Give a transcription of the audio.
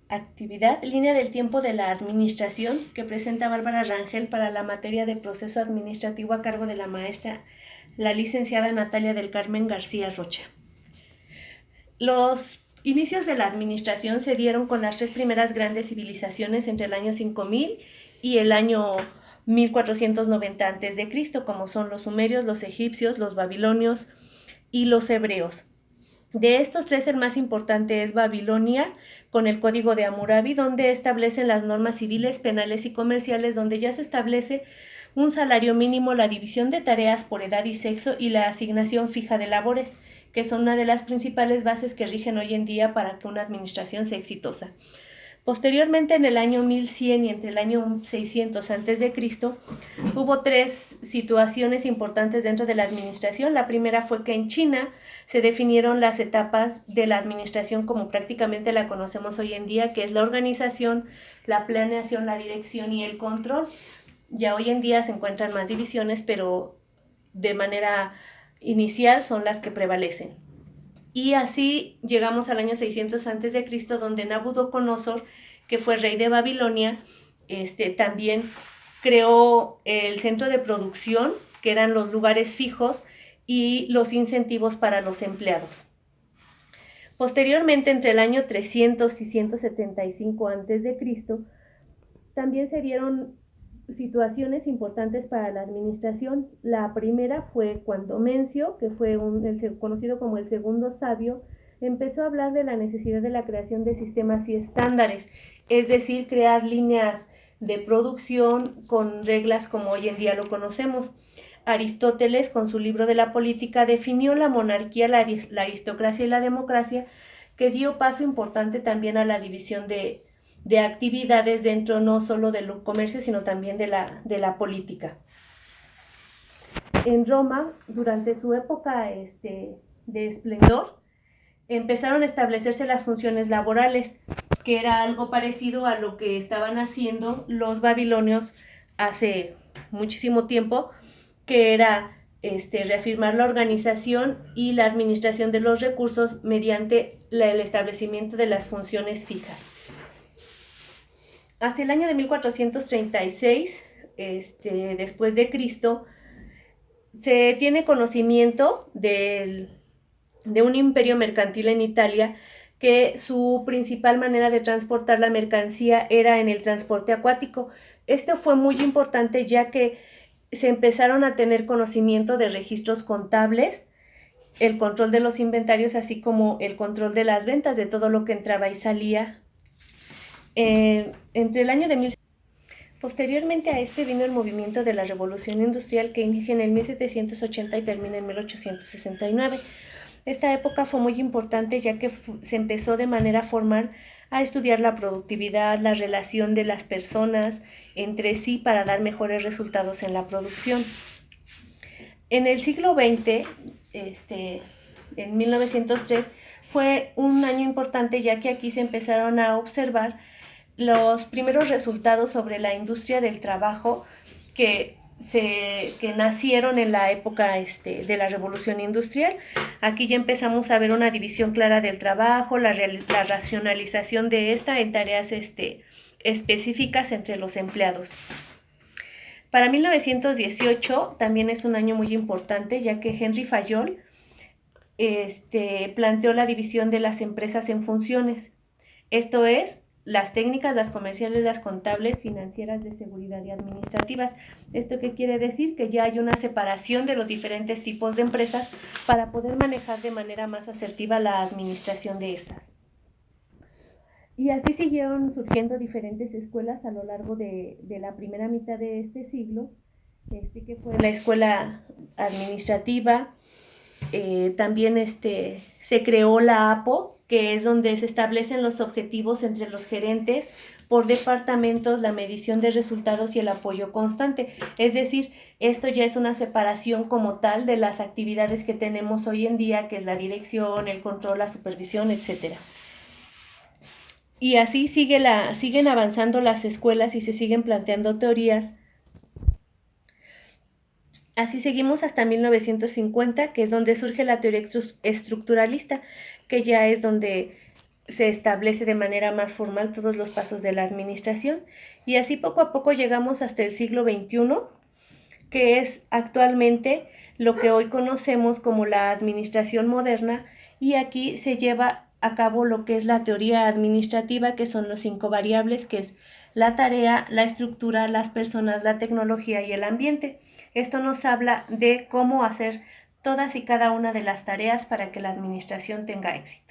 actividad, línea del tiempo de la administración, que presenta Bárbara Rangel para la materia de proceso administrativo a cargo de la maestra, la licenciada Natalia del Carmen García Rocha. Los inicios de la administración se dieron con las tres primeras grandes civilizaciones entre el año 5000 y el año 1490 a.C., como son los sumerios, los egipcios, los babilonios y los hebreos. De estos tres, el más importante es Babilonia, con el Código de Hammurabi, donde establecen las normas civiles, penales y comerciales, donde ya se establece un salario mínimo, la división de tareas por edad y sexo y la asignación fija de labores, que son una de las principales bases que rigen hoy en día para que una administración sea exitosa. Posteriormente, en el año 1100 y entre el año 600 a.C., hubo tres situaciones importantes dentro de la administración. La primera fue que en China se definieron las etapas de la administración como prácticamente la conocemos hoy en día, que es la organización, la planeación, la dirección y el control. Ya hoy en día se encuentran más divisiones, pero de manera inicial son las que prevalecen. Y así llegamos al año 600 a.C., donde Nabucodonosor, que fue rey de Babilonia, también creó el centro de producción, que eran los lugares fijos y los incentivos para los empleados. Posteriormente, entre el año 300 y 175 a.C., también se dieron situaciones importantes para la administración. La primera fue cuando Mencio, que fue conocido como el segundo sabio, empezó a hablar de la necesidad de la creación de sistemas y estándares, es decir, crear líneas de producción con reglas como hoy en día lo conocemos. Aristóteles, con su libro de la política, definió la monarquía, la aristocracia y la democracia, que dio paso importante también a la división de actividades dentro no solo del comercio, sino también de la política. En Roma, durante su época de esplendor, empezaron a establecerse las funciones laborales, que era algo parecido a lo que estaban haciendo los babilonios hace muchísimo tiempo, que era reafirmar la organización y la administración de los recursos mediante el establecimiento de las funciones fijas. Hacia el año de 1436, después de Cristo, se tiene conocimiento de un imperio mercantil en Italia que su principal manera de transportar la mercancía era en el transporte acuático. Esto fue muy importante ya que se empezaron a tener conocimiento de registros contables, el control de los inventarios, así como el control de las ventas, de todo lo que entraba y salía. Entre el año de 1700. Posteriormente a vino el movimiento de la Revolución Industrial, que inicia en el 1780 y termina en 1869. Esta época fue muy importante ya que se empezó de manera formal a estudiar la productividad, la relación de las personas entre sí para dar mejores resultados en la producción. En el siglo XX, en 1903, fue un año importante ya que aquí se empezaron a observar los primeros resultados sobre la industria del trabajo que nacieron en la época de la revolución industrial. Aquí ya empezamos a ver una división clara del trabajo, la racionalización de esta en tareas específicas entre los empleados. Para 1918 también es un año muy importante, ya que Henry Fayol planteó la división de las empresas en funciones. Esto es, las técnicas, las comerciales, las contables, financieras, de seguridad y administrativas. ¿Esto qué quiere decir? Que ya hay una separación de los diferentes tipos de empresas para poder manejar de manera más asertiva la administración de estas. Y así siguieron surgiendo diferentes escuelas a lo largo de la primera mitad de este siglo, que fue la escuela administrativa. También se creó la APO, que es donde se establecen los objetivos entre los gerentes por departamentos, la medición de resultados y el apoyo constante. Es decir, esto ya es una separación como tal de las actividades que tenemos hoy en día, que es la dirección, el control, la supervisión, etc. Y así siguen avanzando las escuelas y se siguen planteando teorías. Así seguimos hasta 1950, que es donde surge la teoría estructuralista, que ya es donde se establece de manera más formal todos los pasos de la administración y así poco a poco llegamos hasta el siglo XXI, que es actualmente lo que hoy conocemos como la administración moderna, y aquí se lleva a cabo lo que es la teoría administrativa, que son los 5 variables, que es la tarea, la estructura, las personas, la tecnología y el ambiente. Esto nos habla de cómo hacer todas y cada una de las tareas para que la administración tenga éxito.